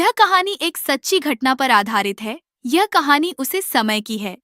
यह कहानी एक सच्ची घटना पर आधारित है। यह कहानी उसे समय की है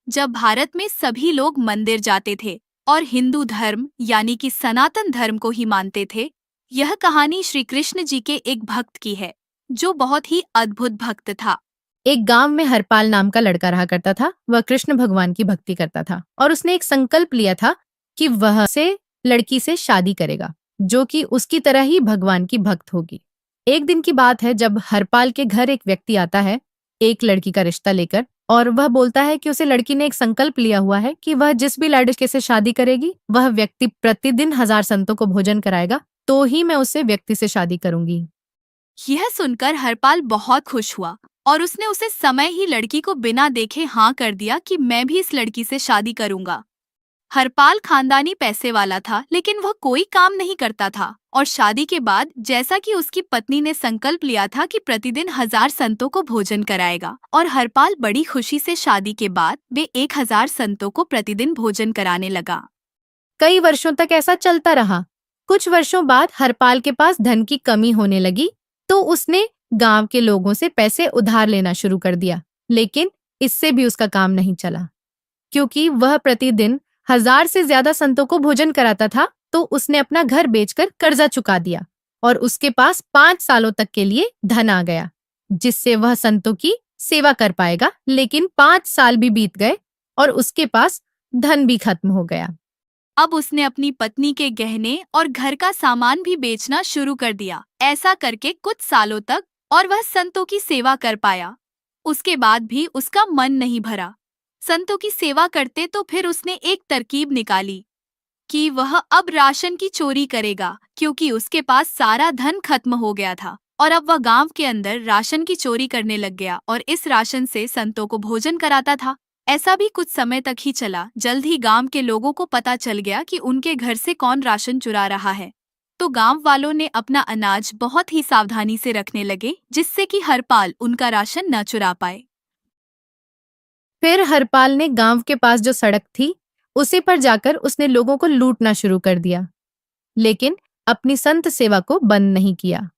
जब भारत में सभी लोग मंदिर जाते थे और हिंदू धर्म यानी कि सनातन धर्म को ही मानते थे। यह कहानी श्री कृष्ण जी के एक भक्त की है जो बहुत ही अद्भुत भक्त था। एक गांव में हरपाल नाम का लड़का रहा करता था। वह कृष्ण भगवान की भक्ति करता था और उसने एक संकल्प लिया था कि वह से लड़की से शादी करेगा जो कि उसकी तरह ही भगवान की भक्त होगी। एक दिन की बात है जब हरपाल के घर एक व्यक्ति आता है एक लड़की का रिश्ता लेकर, और वह बोलता है कि उसे लड़की ने एक संकल्प लिया हुआ है कि वह जिस भी लड़के से शादी करेगी वह व्यक्ति प्रतिदिन 1000 संतों को भोजन कराएगा, तो ही मैं उससे व्यक्ति से शादी करूंगी। यह सुनकर हरपाल बहुत खुश हुआ और उसने उसे समय ही लड़की को बिना देखे हाँ कर दिया कि मैं भी इस लड़की से शादी करूंगा। हरपाल खानदानी पैसे वाला था लेकिन वह कोई काम नहीं करता था और शादी के बाद जैसा कि उसकी पत्नी ने संकल्प लिया था कि प्रतिदिन 1000 संतों को भोजन कराएगा, और हरपाल बड़ी खुशी से शादी के बाद वे 1000 संतों को प्रतिदिन भोजन कराने लगा। कई वर्षों तक ऐसा चलता रहा। कुछ वर्षों बाद हरपाल के पास धन की कमी होने लगी तो उसने गांव के लोगों से पैसे उधार लेना शुरू कर दिया, लेकिन इससे भी उसका काम नहीं चला क्योंकि वह प्रतिदिन 1000 से ज्यादा संतों को भोजन कराता था। तो उसने अपना घर बेचकर कर्जा चुका दिया और उसके पास 5 सालों तक के लिए धन आ गया जिससे वह संतों की सेवा कर पाएगा। लेकिन 5 साल भी बीत गए और उसके पास धन भी खत्म हो गया। अब उसने अपनी पत्नी के गहने और घर का सामान भी बेचना शुरू कर दिया। ऐसा करके कुछ सालों तक और वह संतों की सेवा कर पाया। उसके बाद भी उसका मन नहीं भरा। संतों की सेवा करते तो फिर उसने एक तरकीब निकाली कि वह अब राशन की चोरी करेगा क्योंकि उसके पास सारा धन खत्म हो गया था और अब वह गांव के अंदर राशन की चोरी करने लग गया और इस राशन से संतों को भोजन कराता था। ऐसा भी कुछ समय तक ही चला। जल्द ही गांव के लोगों को पता चल गया कि उनके घर से कौन राशन चुरा रहा है, तो गांव वालों ने अपना अनाज बहुत ही सावधानी से रखने लगे जिससे कि हरपाल उनका राशन न चुरा पाए। फिर हरपाल ने गांव के पास जो सड़क थी उसी पर जाकर उसने लोगों को लूटना शुरू कर दिया, लेकिन अपनी संत सेवा को बंद नहीं किया।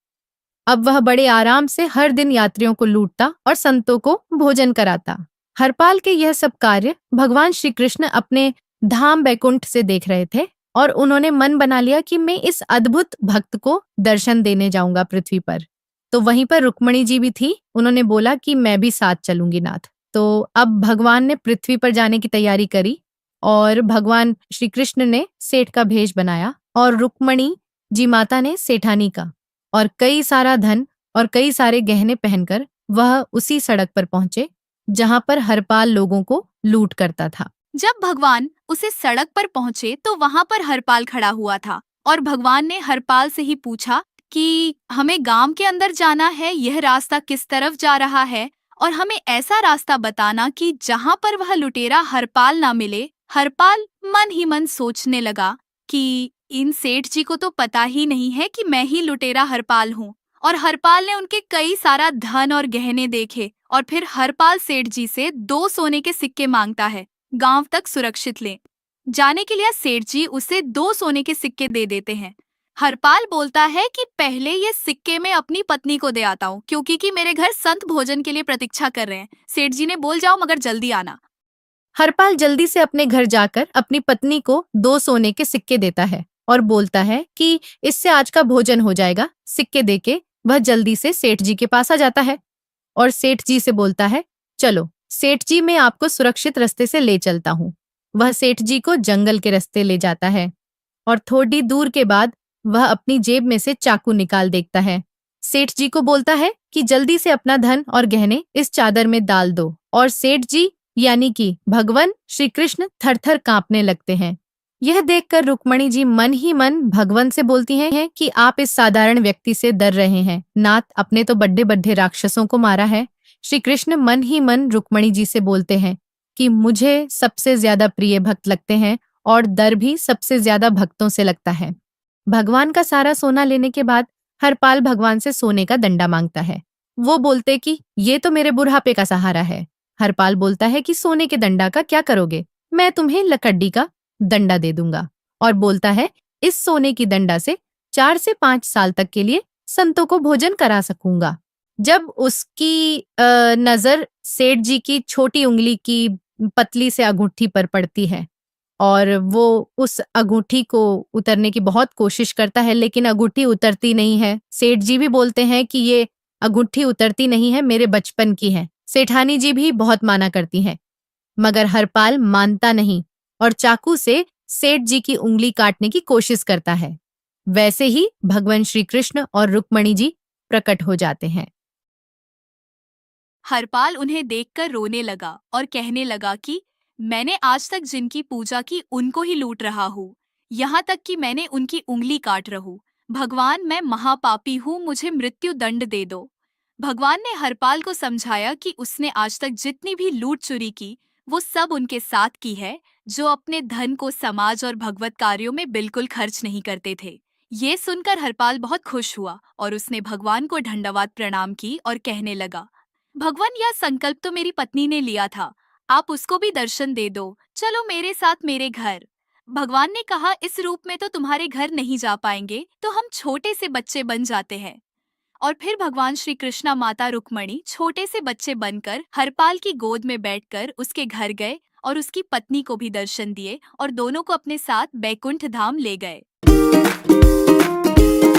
अब वह बड़े आराम से हर दिन यात्रियों को लूटता और संतों को भोजन कराता। हरपाल के यह सब कार्य भगवान श्री कृष्ण अपने धाम बैकुंठ से देख रहे थे और उन्होंने मन बना लिया कि मैं इस अद्भुत भक्त को दर्शन देने जाऊंगा पृथ्वी पर। तो वहीं पर रुक्मणी जी भी थी। उन्होंने बोला कि मैं भी साथ चलूंगी नाथ। तो अब भगवान ने पृथ्वी पर जाने की तैयारी करी और भगवान श्री कृष्ण ने सेठ का भेष बनाया और रुक्मणी जी माता ने सेठानी का, और कई सारा धन और कई सारे गहने पहनकर वह उसी सड़क पर पहुंचे जहां पर हरपाल लोगों को लूट करता था। जब भगवान उसे सड़क पर पहुंचे तो वहां पर हरपाल खड़ा हुआ था और भगवान ने हरपाल से ही पूछा कि हमें गांव के अंदर जाना है, यह रास्ता किस तरफ जा रहा है और हमें ऐसा रास्ता बताना कि जहां पर वह लुटेरा हरपाल ना मिले। हरपाल मन ही मन सोचने लगा कि इन सेठ जी को तो पता ही नहीं है कि मैं ही लुटेरा हरपाल हूँ। और हरपाल ने उनके कई सारा धन और गहने देखे और फिर हरपाल सेठ जी से 2 सोने के सिक्के मांगता है गांव तक सुरक्षित ले जाने के लिए। सेठ जी उसे 2 सोने के सिक्के दे देते हैं। हरपाल बोलता है कि पहले ये सिक्के मैं अपनी पत्नी को दे आता हूँ क्योंकि कि मेरे घर संत भोजन के लिए प्रतीक्षा कर रहे हैं। सेठ जी ने बोल जाओ मगर जल्दी आना। हरपाल जल्दी से अपने घर जाकर अपनी पत्नी को 2 सोने के सिक्के देता है और बोलता है कि इससे आज का भोजन हो जाएगा। सिक्के देके वह जल्दी से सेठ जी के पास आ जाता है और सेठ जी से बोलता है, चलो सेठ जी मैं आपको सुरक्षित रास्ते से ले चलता हूँ। वह सेठ जी को जंगल के रास्ते ले जाता है और थोड़ी दूर के बाद वह अपनी जेब में से चाकू निकाल देखता है। सेठ जी को बोलता है कि जल्दी से अपना धन और गहने इस चादर में डाल दो, और सेठ जी यानी कि भगवान श्री कृष्ण थरथर कांपने लगते हैं। यह देखकर रुक्मणी जी मन ही मन भगवान से बोलती हैं कि आप इस साधारण व्यक्ति से डर रहे हैं, नाथ अपने तो बड़े बड़े राक्षसों को मारा है। श्री कृष्ण मन ही मन रुक्मणी जी से बोलते हैं कि मुझे सबसे ज्यादा प्रिय भक्त लगते हैं और डर भी सबसे ज्यादा भक्तों से लगता है। भगवान का सारा सोना लेने के बाद हरपाल भगवान से सोने का दंडा मांगता है। वो बोलते कि ये तो मेरे बुढ़ापे का सहारा है। हरपाल बोलता है कि सोने के दंडा का क्या करोगे, मैं तुम्हें लकड़ी का दंडा दे दूंगा, और बोलता है इस सोने की दंडा से 4 से 5 साल तक के लिए संतों को भोजन करा सकूंगा। जब उसकी नजर सेठ जी की छोटी उंगली की पतली से अंगूठी पर पड़ती है और वो उस अंगूठी को उतरने की बहुत कोशिश करता है, लेकिन अंगूठी उतरती नहीं है। सेठ जी भी बोलते हैं कि ये अंगूठी उतरती नहीं है, मेरे बचपन की है। सेठानी जी भी बहुत माना करती हैं, मगर हरपाल मानता नहीं और चाकू से सेठ जी की उंगली काटने की कोशिश करता है। वैसे ही भगवान श्री कृष्ण और रुक्मणी जी प्रकट हो जाते हैं। हरपाल उन्हें देखकर रोने लगा और कहने लगा कि मैंने आज तक जिनकी पूजा की उनको ही लूट रहा हूँ, यहाँ तक कि मैंने उनकी उंगली काट रहूं। भगवान, मैं महापापी हूँ, मुझे मृत्यु दंड दे दो। भगवान ने हरपाल को समझाया कि उसने आज तक जितनी भी लूट चोरी की वो सब उनके साथ की है, जो अपने धन को समाज और भगवत कार्यों में बिल्कुल खर्च नहीं करते थे। ये सुनकर हरपाल बहुत खुश हुआ और उसने भगवान को दंडवत प्रणाम की और कहने लगा, भगवान, यह संकल्प तो मेरी पत्नी ने लिया था, आप उसको भी दर्शन दे दो, चलो मेरे साथ मेरे घर। भगवान ने कहा, इस रूप में तो तुम्हारे घर नहीं जा पाएंगे, तो हम छोटे से बच्चे बन जाते हैं। और फिर भगवान श्री कृष्णा माता रुक्मणी छोटे से बच्चे बनकर हरपाल की गोद में बैठकर उसके घर गए और उसकी पत्नी को भी दर्शन दिए और दोनों को अपने साथ बैकुंठ धाम ले गए।